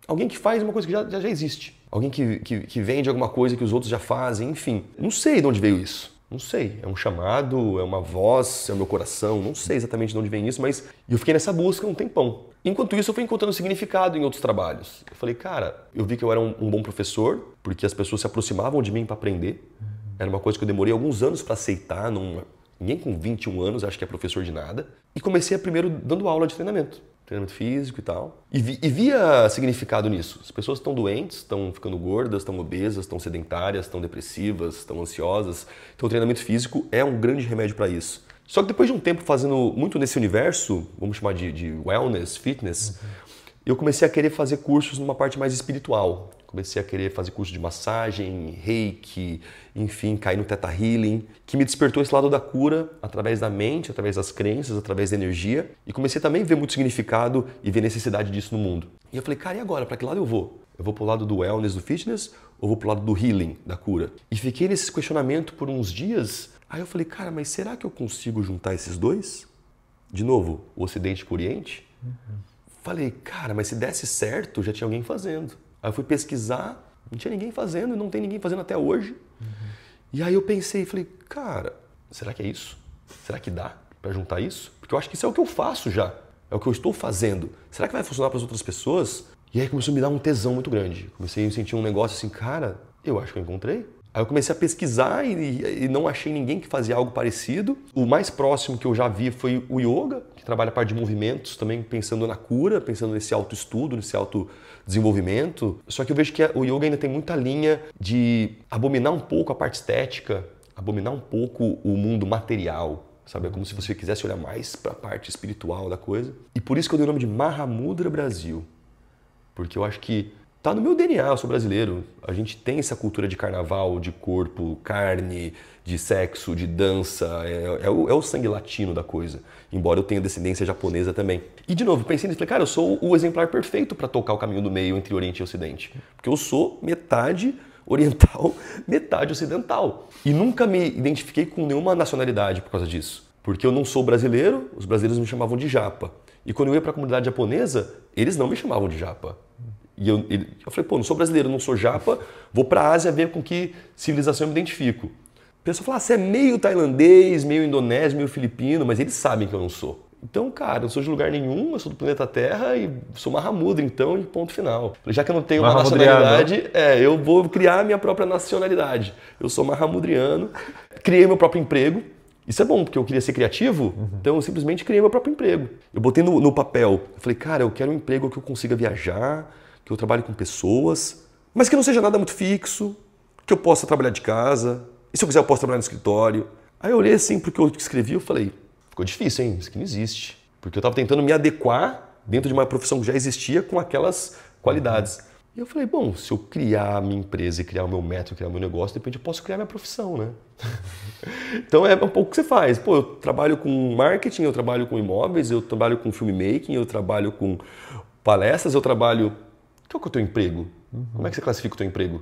alguém que faz uma coisa que já existe. Alguém que vende alguma coisa que os outros já fazem, enfim. Não sei de onde veio isso. Não sei. É um chamado, é uma voz, é o meu coração. Não sei exatamente de onde vem isso, mas eu fiquei nessa busca um tempão. Enquanto isso, eu fui encontrando significado em outros trabalhos. Eu falei, cara, eu vi que eu era um bom professor, porque as pessoas se aproximavam de mim para aprender. Era uma coisa que eu demorei alguns anos para aceitar. Ninguém com 21 anos acha que é professor de nada. E comecei primeiro dando aula de treinamento. treinamento físico e tal. E via significado nisso. As pessoas estão doentes, estão ficando gordas, estão obesas, estão sedentárias, estão depressivas, estão ansiosas. Então o treinamento físico é um grande remédio para isso. Só que depois de um tempo fazendo muito nesse universo, vamos chamar de wellness, fitness, eu comecei a querer fazer cursos numa parte mais espiritual. Comecei a querer fazer curso de massagem, reiki, enfim, cair no Theta Healing, que me despertou esse lado da cura através da mente, através das crenças, através da energia. E comecei também a ver muito significado e ver necessidade disso no mundo. E eu falei, cara, e agora? Para que lado eu vou? Eu vou pro lado do wellness, do fitness, ou vou pro lado do healing, da cura? E fiquei nesse questionamento por uns dias. Aí eu falei, cara, mas será que eu consigo juntar esses dois? De novo, o Ocidente com o Oriente? Falei, cara, mas se desse certo, já tinha alguém fazendo. Aí eu fui pesquisar, não tinha ninguém fazendo e não tem ninguém fazendo até hoje. E aí eu pensei, falei, cara, será que é isso? Será que dá para juntar isso? Porque eu acho que isso é o que eu faço já, é o que eu estou fazendo. Será que vai funcionar para as outras pessoas? E aí começou a me dar um tesão muito grande. Comecei a sentir um negócio assim, cara, eu acho que eu encontrei. Aí eu comecei a pesquisar e não achei ninguém que fazia algo parecido. O mais próximo que eu já vi foi o yoga, que trabalha a parte de movimentos, também pensando na cura, pensando nesse autoestudo, nesse autodesenvolvimento. Só que eu vejo que o yoga ainda tem muita linha de abominar um pouco a parte estética, abominar um pouco o mundo material, sabe? É como se você quisesse olhar mais para a parte espiritual da coisa. E por isso que eu dei o nome de Mahamudra Brasil, porque eu acho que tá no meu DNA, eu sou brasileiro. A gente tem essa cultura de carnaval, de corpo, carne, de sexo, de dança. É o sangue latino da coisa. Embora eu tenha descendência japonesa também. E de novo, pensei nisso, falei, cara, eu sou o exemplar perfeito para tocar o caminho do meio entre Oriente e Ocidente. Porque eu sou metade oriental, metade ocidental. E nunca me identifiquei com nenhuma nacionalidade por causa disso. Porque eu não sou brasileiro, os brasileiros me chamavam de japa. E quando eu ia para a comunidade japonesa, eles não me chamavam de japa. E eu falei, pô, não sou brasileiro, não sou japa, vou para a Ásia ver com que civilização eu me identifico. A pessoa fala, você é meio tailandês, meio indonésio, meio filipino, mas eles sabem que eu não sou. Então, cara, eu não sou de lugar nenhum, eu sou do planeta Terra e sou Mahamudra, então, e ponto final. Já que eu não tenho uma nacionalidade, eu vou criar a minha própria nacionalidade. Eu sou mahamudriano, criei meu próprio emprego. Isso é bom, porque eu queria ser criativo, então eu simplesmente criei meu próprio emprego. Eu botei no papel, eu falei, cara, eu quero um emprego que eu consiga viajar, que eu trabalhe com pessoas, mas que não seja nada muito fixo, que eu possa trabalhar de casa, e se eu quiser eu posso trabalhar no escritório. Aí eu olhei assim porque eu escrevi, eu falei, ficou difícil, hein? Isso aqui não existe. Porque eu estava tentando me adequar dentro de uma profissão que já existia com aquelas qualidades. E eu falei, bom, se eu criar a minha empresa e criar o meu método, criar o meu negócio, de repente eu posso criar minha profissão, né? Então é um pouco o que você faz. Pô, eu trabalho com marketing, eu trabalho com imóveis, eu trabalho com filmmaking, eu trabalho com palestras, eu trabalho... Qual que é o teu emprego? Como é que você classifica o teu emprego?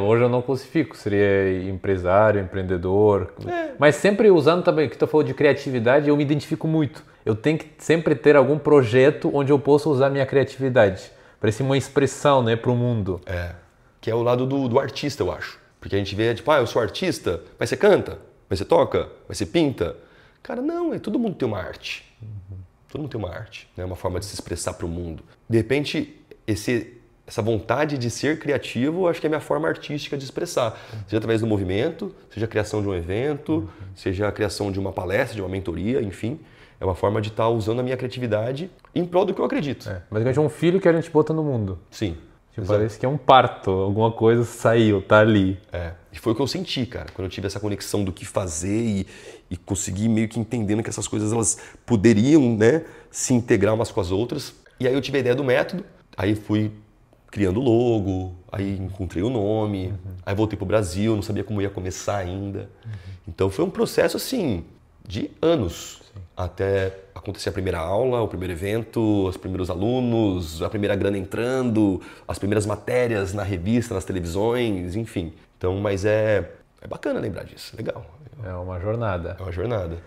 Hoje eu não classifico, seria empresário, empreendedor, mas sempre usando também, que tu falou de criatividade, eu me identifico muito. Eu tenho que sempre ter algum projeto onde eu possa usar minha criatividade. Parece uma expressão, né, para o mundo. Que é o lado do artista, eu acho. Porque a gente vê, tipo, eu sou artista, mas você canta, mas você toca, mas você pinta. Cara, não, todo mundo tem uma arte. Todo mundo tem uma arte, né? Uma forma de se expressar para o mundo. De repente, essa vontade de ser criativo, acho que é a minha forma artística de expressar. Seja através do movimento, seja a criação de um evento, seja a criação de uma palestra, de uma mentoria, enfim. É uma forma de estar usando a minha criatividade em prol do que eu acredito. Basicamente é um filho que a gente bota no mundo. Sim. Tipo, parece que é um parto, alguma coisa saiu, tá ali. E foi o que eu senti, cara, quando eu tive essa conexão do que fazer e consegui meio que entendendo que essas coisas elas poderiam, né, se integrar umas com as outras. E aí eu tive a ideia do método, aí fui criando o logo, aí encontrei o nome, aí voltei pro Brasil, não sabia como ia começar ainda. Então foi um processo assim de anos até acontecer a primeira aula, o primeiro evento, os primeiros alunos, a primeira grana entrando, as primeiras matérias na revista, nas televisões, enfim. Então, mas é bacana lembrar disso, legal. É uma jornada. É uma jornada.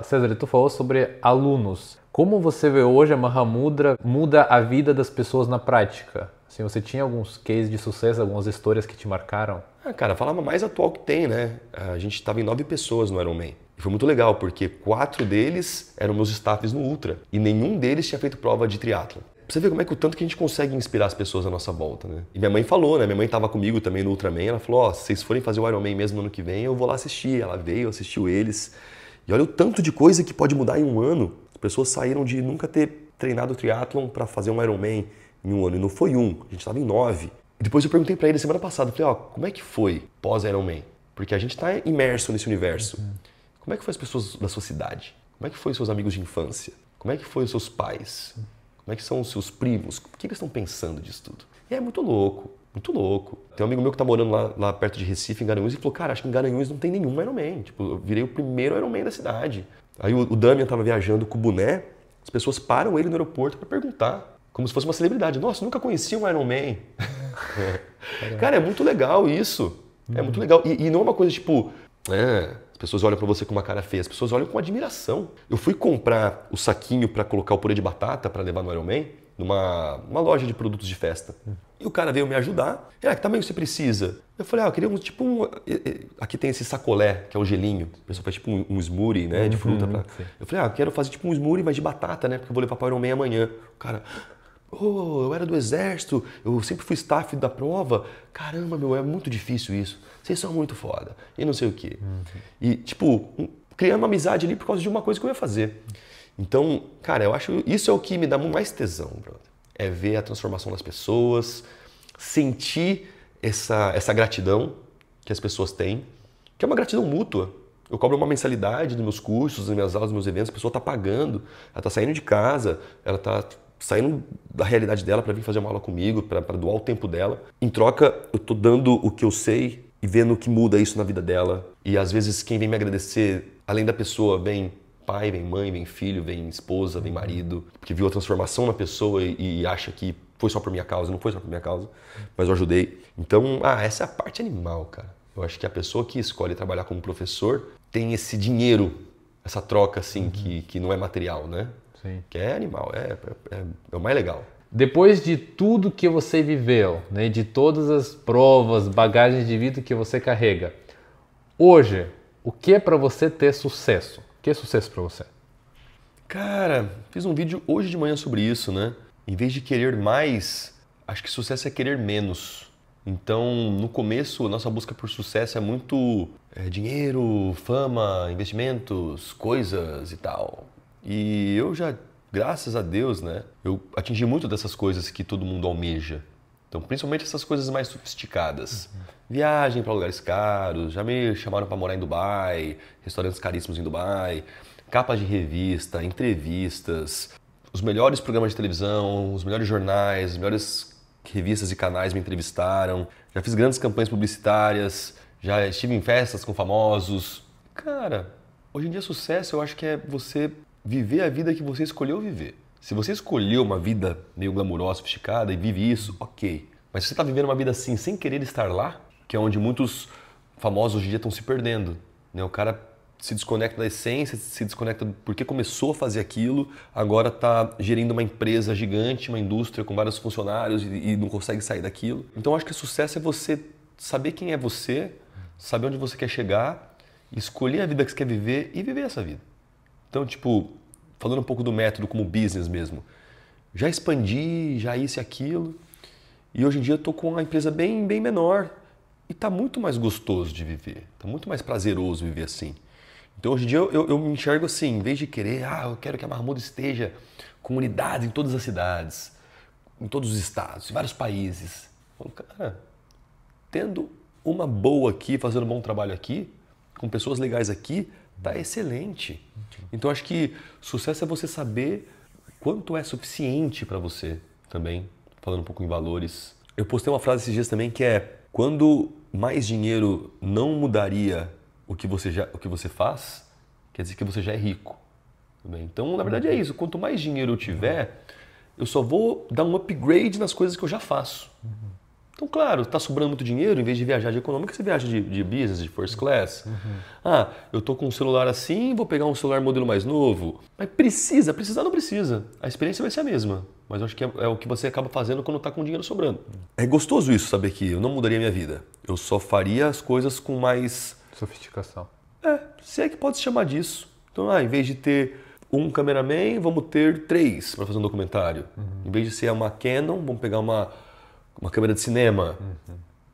César, tu falou sobre alunos. Como você vê hoje a Mahamudra muda a vida das pessoas na prática? Assim, você tinha alguns cases de sucesso, algumas histórias que te marcaram? Cara, falava mais atual que tem, né? A gente estava em 9 pessoas no Ironman. E foi muito legal, porque 4 deles eram meus staffs no Ultra. E nenhum deles tinha feito prova de triatlon. Pra você ver como é que o tanto que a gente consegue inspirar as pessoas à nossa volta, né? E minha mãe falou, né? Minha mãe estava comigo também no Ultraman. Ela falou, se vocês forem fazer o Ironman mesmo no ano que vem, eu vou lá assistir. Ela veio, assistiu eles. E olha o tanto de coisa que pode mudar em um ano. As pessoas saíram de nunca ter treinado triatlon para fazer um Ironman em um ano. E não foi um, a gente estava em 9. E depois eu perguntei para ele semana passada, falei, ó, como é que foi pós-Ironman? Porque a gente está imerso nesse universo. Como é que foi as pessoas da sua cidade? Como é que foi os seus amigos de infância? Como é que foi os seus pais? Como é que são os seus primos? O que eles estão pensando disso tudo? E é muito louco, muito louco. Tem um amigo meu que tá morando lá perto de Recife, em Garanhuns, e falou, cara, acho que em Garanhuns não tem nenhum Ironman. Tipo, eu virei o primeiro Ironman da cidade. Aí o Damian tava viajando com o boné, as pessoas param ele no aeroporto para perguntar, como se fosse uma celebridade. Nossa, nunca conheci um Ironman. Cara, é muito legal isso. É muito legal. E não é uma coisa tipo, as pessoas olham pra você com uma cara feia, as pessoas olham com admiração. Eu fui comprar o saquinho pra colocar o purê de batata pra levar no Ironman, numa loja de produtos de festa. E o cara veio me ajudar. Que tamanho você precisa? Eu falei, eu queria aqui tem esse sacolé, que é o gelinho. A pessoa faz tipo um smoothie, né, de fruta. Eu falei, eu quero fazer tipo um smoothie, mas de batata, né, porque eu vou levar para o Ironman amanhã. O cara, eu era do exército, eu sempre fui staff da prova. Caramba, meu, é muito difícil isso. Vocês são muito foda. E não sei o quê. E, tipo, criando uma amizade ali por causa de uma coisa que eu ia fazer. Então, cara, eu acho isso é o que me dá mais tesão, brother. É ver a transformação das pessoas, sentir essa gratidão que as pessoas têm, que é uma gratidão mútua. Eu cobro uma mensalidade dos meus cursos, das minhas aulas, dos meus eventos, a pessoa está pagando, ela está saindo de casa, ela está saindo da realidade dela para vir fazer uma aula comigo, para doar o tempo dela. Em troca, eu estou dando o que eu sei e vendo o que muda isso na vida dela. E às vezes quem vem me agradecer, além da pessoa, vem pai, vem mãe, vem filho, vem esposa, vem marido, porque viu a transformação na pessoa e acha que foi só por minha causa, não foi só por minha causa, mas eu ajudei. Então, essa é a parte animal, cara. Eu acho que a pessoa que escolhe trabalhar como professor tem esse dinheiro, essa troca assim, que não é material, né? Sim. Que é animal, é o mais legal. Depois de tudo que você viveu, né, de todas as provas, bagagens de vida que você carrega, hoje, o que é para você ter sucesso? O que é sucesso para você? Cara, fiz um vídeo hoje de manhã sobre isso, né? Em vez de querer mais, acho que sucesso é querer menos. Então, no começo, a nossa busca por sucesso é muito dinheiro, fama, investimentos, coisas e tal. E eu já, graças a Deus, né, eu atingi muito dessas coisas que todo mundo almeja. Então, principalmente essas coisas mais sofisticadas. Viagem para lugares caros, já me chamaram para morar em Dubai, restaurantes caríssimos em Dubai, capas de revista, entrevistas, os melhores programas de televisão, os melhores jornais, as melhores revistas e canais me entrevistaram. Já fiz grandes campanhas publicitárias, já estive em festas com famosos. Cara, hoje em dia sucesso eu acho que é você viver a vida que você escolheu viver. Se você escolheu uma vida meio glamurosa, sofisticada e vive isso, ok. Mas se você está vivendo uma vida assim sem querer estar lá, que é onde muitos famosos hoje em dia estão se perdendo, né? O cara se desconecta da essência, se desconecta do porquê começou a fazer aquilo, agora está gerindo uma empresa gigante, uma indústria com vários funcionários e não consegue sair daquilo. Então acho que sucesso é você saber quem é você, saber onde você quer chegar, escolher a vida que você quer viver e viver essa vida. Então, tipo, falando um pouco do método como business mesmo, já expandi, já isso e aquilo, e hoje em dia eu tô com uma empresa bem menor e tá muito mais gostoso de viver, tá muito mais prazeroso viver assim. Então hoje em dia eu me enxergo assim, em vez de querer, eu quero que a Marmuda esteja com unidades em todas as cidades, em todos os estados, em vários países. Eu falo, cara, tendo uma boa aqui, fazendo um bom trabalho aqui, com pessoas legais aqui, tá excelente. Então acho que sucesso é você saber quanto é suficiente para você também, falando um pouco em valores. Eu postei uma frase esses dias também que é: quando mais dinheiro não mudaria o que você faz, quer dizer que você já é rico. Também. Então, na verdade é isso. Quanto mais dinheiro eu tiver, eu só vou dar um upgrade nas coisas que eu já faço. Então, claro, está sobrando muito dinheiro, em vez de viajar de econômica, você viaja de business, de first class. Eu estou com um celular assim, vou pegar um celular modelo mais novo. Mas precisar não precisa. A experiência vai ser a mesma. Mas eu acho que é o que você acaba fazendo quando está com dinheiro sobrando. É gostoso isso, saber que eu não mudaria a minha vida. Eu só faria as coisas com mais sofisticação. Se é que pode se chamar disso. Então, em vez de ter um cameraman, vamos ter 3 para fazer um documentário. Em vez de ser uma Canon, vamos pegar uma câmera de cinema.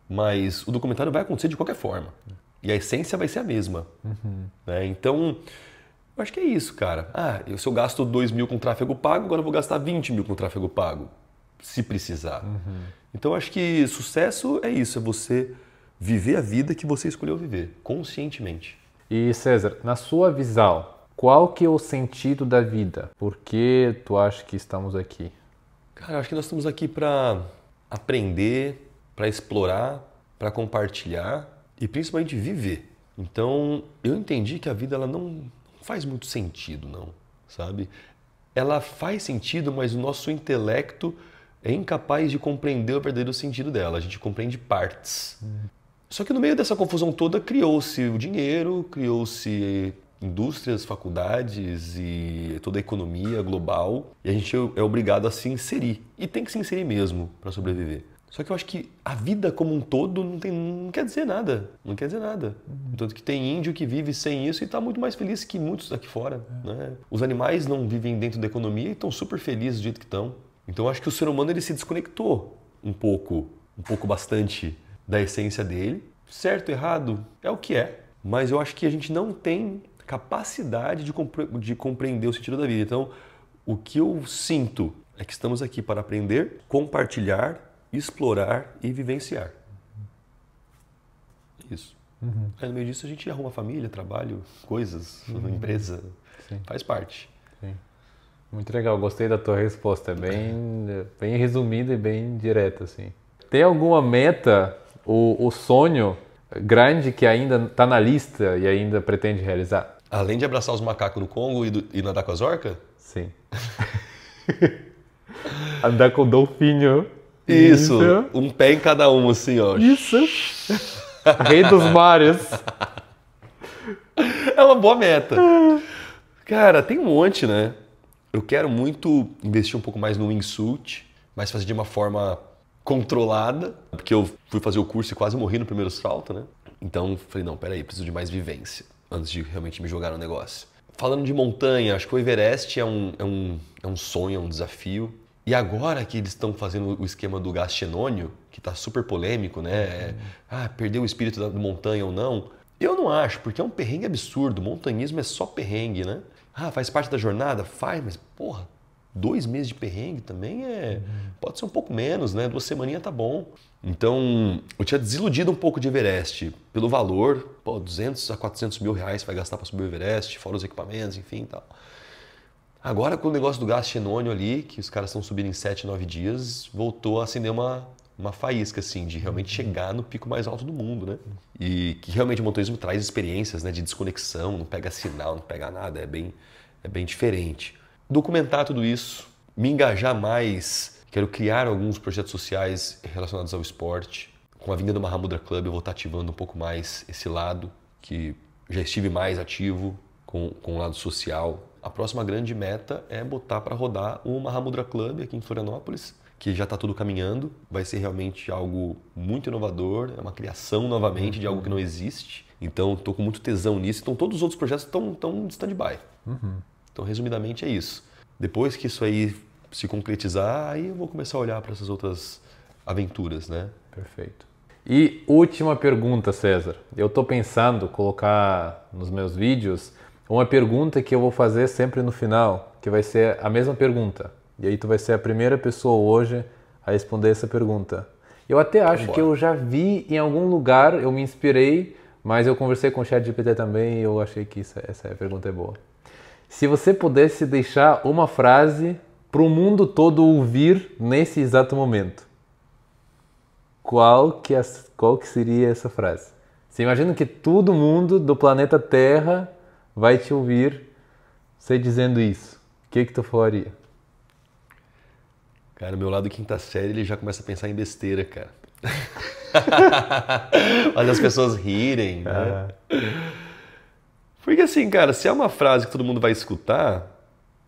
Mas o documentário vai acontecer de qualquer forma. E a essência vai ser a mesma. Né? Então, Eu acho que é isso, cara. Se eu gasto 2 mil com tráfego pago, agora eu vou gastar 20 mil com tráfego pago, se precisar. Então, eu acho que sucesso é isso, é você viver a vida que você escolheu viver, conscientemente. E César, na sua visão, qual que é o sentido da vida? Por que tu acha que estamos aqui? Cara, eu acho que nós estamos aqui para aprender, para explorar, para compartilhar e principalmente viver. Então, eu entendi que a vida ela não faz muito sentido, não, sabe? Ela faz sentido, mas o nosso intelecto é incapaz de compreender o verdadeiro sentido dela. A gente compreende partes. Só que no meio dessa confusão toda criou-se o dinheiro, criou-se indústrias, faculdades e toda a economia global. E a gente é obrigado a se inserir. E tem que se inserir mesmo para sobreviver. Só que eu acho que a vida como um todo não quer dizer nada. Não quer dizer nada. Tanto que tem índio que vive sem isso e está muito mais feliz que muitos aqui fora. Né? Os animais não vivem dentro da economia e estão super felizes do jeito que estão. Então eu acho que o ser humano ele se desconectou um pouco bastante da essência dele. Certo, errado, é o que é. Mas eu acho que a gente não tem capacidade de compreender o sentido da vida. Então, o que eu sinto é que estamos aqui para aprender, compartilhar, explorar e vivenciar. Isso. Aí no meio disso a gente arruma família, trabalho, coisas, empresa. Sim. Faz parte. Sim. Muito legal, gostei da tua resposta. É bem resumida e bem direta, assim. Tem alguma meta, o sonho grande que ainda está na lista e ainda pretende realizar? Além de abraçar os macacos no Congo e nadar com as orcas? Sim. Andar com o golfinho. Isso, um pé em cada um, assim, ó. Isso. Rei dos mares. É uma boa meta. Cara, tem um monte, né? Eu quero muito investir um pouco mais no wingsuit, mas fazer de uma forma controlada, porque eu fui fazer o curso e quase morri no primeiro salto, né? Então, falei, não, peraí, preciso de mais vivência antes de realmente me jogar no negócio. Falando de montanha, acho que o Everest é um sonho, é um desafio. E agora que eles estão fazendo o esquema do gás xenônio, que está super polêmico, né? Perdeu o espírito da montanha ou não? Eu não acho, porque é um perrengue absurdo. Montanhismo é só perrengue, né? Faz parte da jornada? Faz, mas porra, 2 meses de perrengue também pode ser um pouco menos, né? 2 semaninhas tá bom. Então, eu tinha desiludido um pouco de Everest pelo valor, 200 a 400 mil reais vai gastar para subir o Everest, fora os equipamentos, enfim e tal. Agora, com o negócio do gás xenônio ali, que os caras estão subindo em 7, 9 dias, voltou a acender uma faísca, assim, de realmente chegar no pico mais alto do mundo, né? E que realmente o montanhismo traz experiências, né, de desconexão, não pega sinal, não pega nada, é bem diferente. Documentar tudo isso, me engajar mais, quero criar alguns projetos sociais relacionados ao esporte. Com a vinda do Mahamudra Club eu vou estar ativando um pouco mais esse lado, que já estive mais ativo com o lado social. A próxima grande meta é botar para rodar o Mahamudra Club aqui em Florianópolis, que já está tudo caminhando. Vai ser realmente algo muito inovador, é uma criação novamente de algo que não existe. Então estou com muito tesão nisso. Então todos os outros projetos estão de stand-by. Então resumidamente é isso. Depois que isso aí se concretizar, aí eu vou começar a olhar para essas outras aventuras, né? Perfeito. E última pergunta, César. Eu estou pensando colocar nos meus vídeos uma pergunta que eu vou fazer sempre no final, que vai ser a mesma pergunta. E aí tu vai ser a primeira pessoa hoje a responder essa pergunta. Eu até acho que eu já vi em algum lugar, eu me inspirei, mas eu conversei com o ChatGPT também e eu achei que essa pergunta é boa. Se você pudesse deixar uma frase para o mundo todo ouvir nesse exato momento, qual que seria essa frase? Você imagina que todo mundo do planeta Terra vai te ouvir você dizendo isso. O que tu faria? Cara, o meu lado quinta série, ele já começa a pensar em besteira, cara. Fazer as pessoas rirem, né? Porque assim, cara, se é uma frase que todo mundo vai escutar,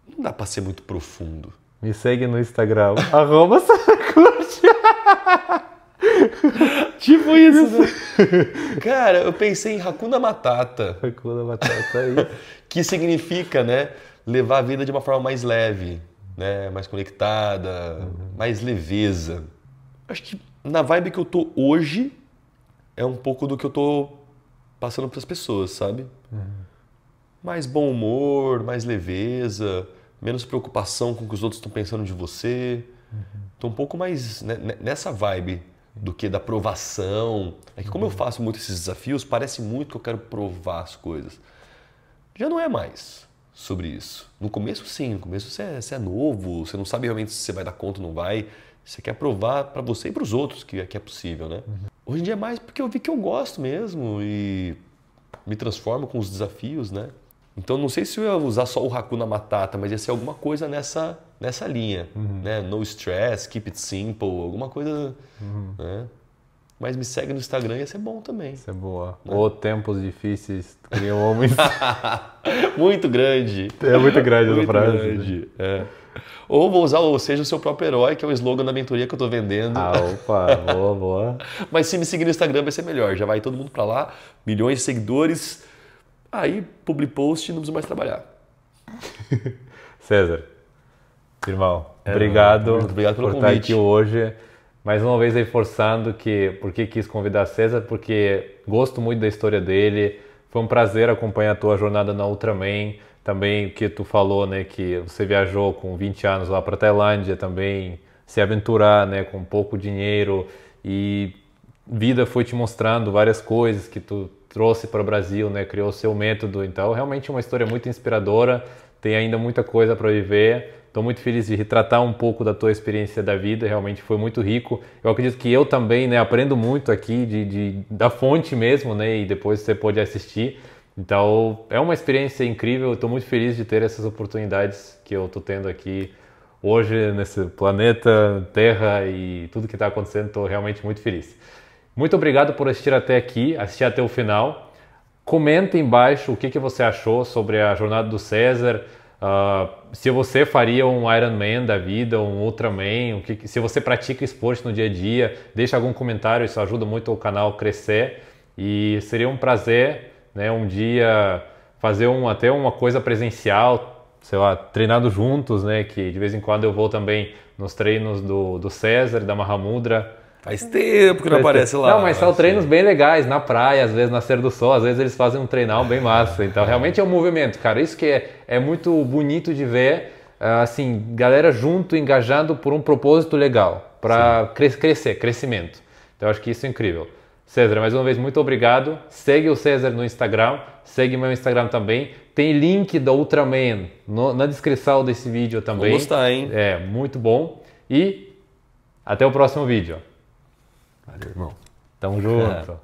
não dá pra ser muito profundo. Me segue no Instagram, @saracurte. Tipo isso, né? Cara, eu pensei em Hakuna Matata. Hakuna Matata aí. Que significa, né, levar a vida de uma forma mais leve, né, mais conectada, mais leveza. Acho que na vibe que eu tô hoje é um pouco do que eu tô passando para as pessoas, sabe? mais bom humor, mais leveza, menos preocupação com o que os outros estão pensando de você. Tô um pouco mais nessa vibe do que da aprovação. É que como eu faço muito esses desafios, parece muito que eu quero provar as coisas. Já não é mais sobre isso. No começo, sim. No começo você é novo, você não sabe realmente se você vai dar conta ou não vai. Você quer provar para você e para os outros que é possível, né? Hoje em dia é mais porque eu vi que eu gosto mesmo e me transformo com os desafios, né? Então não sei se eu ia usar só o Hakuna Matata, mas ia ser alguma coisa nessa linha, né? No stress, keep it simple, alguma coisa, né? Mas me segue no Instagram ia ser bom também. Isso é boa. Né? Ou tempos difíceis criam homens. Muito grande. É muito grande essa muito frase. Grande. É. Ou vou usar o Seja o Seu Próprio Herói, que é o slogan da mentoria que eu tô vendendo. Ah, opa, boa, boa. Mas se me seguir no Instagram vai ser melhor. Já vai todo mundo pra lá, milhões de seguidores. Aí, public post, não preciso mais trabalhar. César, irmão, obrigado pelo por convite. estar aqui hoje. Mais uma vez reforçando por que quis convidar César, porque gosto muito da história dele. Foi um prazer acompanhar a tua jornada na Ultraman. Também o que tu falou, né, que você viajou com 20 anos lá para Tailândia também, se aventurar, né, com pouco dinheiro e vida foi te mostrando várias coisas que tu trouxe para o Brasil, né, criou o seu método. Então, realmente uma história muito inspiradora. Tem ainda muita coisa para viver. Estou muito feliz de retratar um pouco da tua experiência da vida, realmente foi muito rico. Eu acredito que eu também, né, aprendo muito aqui da fonte mesmo, né, e depois você pode assistir. Então, é uma experiência incrível, estou muito feliz de ter essas oportunidades que eu estou tendo aqui hoje nesse planeta, Terra e tudo que está acontecendo, estou realmente muito feliz. Muito obrigado por assistir até aqui, assistir até o final. Comenta embaixo o que você achou sobre a jornada do César, se você faria um Ironman da vida, um Ultraman, se você pratica esporte no dia a dia, deixa algum comentário, isso ajuda muito o canal a crescer e seria um prazer, né, um dia fazer até uma coisa presencial, sei lá, treinando juntos, né, que de vez em quando eu vou também nos treinos do César, da Mahamudra. Faz tempo que não aparece lá. Não, mas são treinos bem legais, na praia, às vezes na Serra do Sol, às vezes eles fazem um treinão bem massa. Então, realmente é um movimento, cara. Isso que é muito bonito de ver, assim, galera junto, engajando por um propósito legal, para crescimento. Então, acho que isso é incrível. César, mais uma vez, muito obrigado. Segue o César no Instagram, segue meu Instagram também. Tem link da Ultraman na descrição desse vídeo também. Vou gostar, hein? É, muito bom. E até o próximo vídeo. Valeu, irmão. Tamo junto.